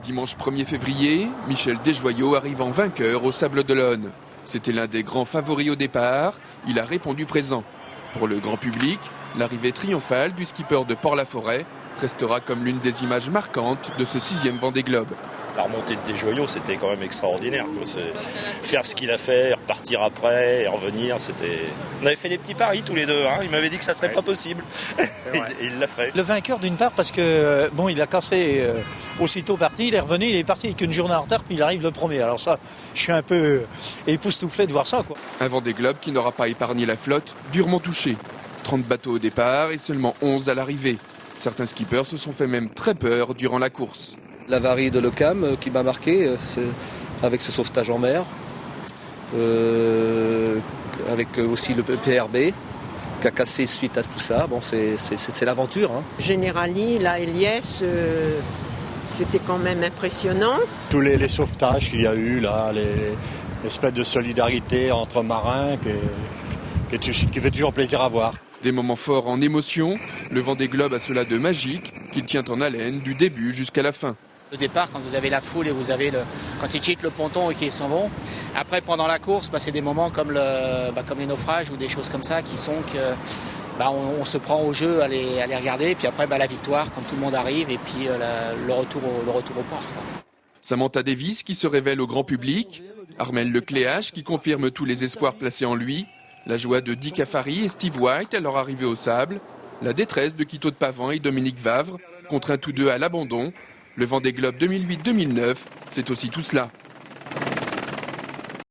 Dimanche 1er février, Michel Desjoyaux arrive en vainqueur au Sables d'Olonne. C'était l'un des grands favoris au départ, il a répondu présent. Pour le grand public, l'arrivée triomphale du skipper de Port-la-Forêt restera comme l'une des images marquantes de ce 6e Vendée Globe. La remontée de Desjoyaux, c'était quand même extraordinaire. Faire ce qu'il a fait, repartir après, et revenir, c'était... On avait fait les petits paris tous les deux, hein. Il m'avait dit que ça serait pas possible. Et il l'a fait. Le vainqueur d'une part parce que bon, il a cassé aussitôt parti, il est revenu, il est parti avec une journée en retard, puis il arrive le premier. Alors ça, je suis un peu époustouflé de voir ça, quoi. Un Vendée Globe qui n'aura pas épargné la flotte, durement touchée. 30 bateaux au départ et seulement 11 à l'arrivée. Certains skippers se sont fait même très peur durant la course. L'avarie de l'Ocam qui m'a marqué, avec ce sauvetage en mer, avec aussi le PRB qui a cassé suite à tout ça. Bon, c'est l'aventure. Hein. Generali, la Eliès, c'était quand même impressionnant. Tous les sauvetages qu'il y a eu là, l'espèce de solidarité entre marins qui fait toujours plaisir à voir. Des moments forts en émotion, le Vendée Globe a cela de magique qu'il tient en haleine du début jusqu'à la fin. Au départ, quand vous avez la foule et vous avez quand ils quittent le ponton et qu'ils s'en vont. Après, pendant la course, c'est des moments comme les naufrages ou des choses comme ça qui sont que on se prend au jeu à les regarder. Puis après, la victoire quand tout le monde arrive et puis le retour au port. Samantha Davis qui se révèle au grand public, Armel Lecléache qui confirme tous les espoirs placés en lui, la joie de Dick Afari et Steve White à leur arrivée au sable, la détresse de Quito de Pavan et Dominique Vavre, contraints tous deux à l'abandon. Le Vendée Globe 2008-2009, c'est aussi tout cela.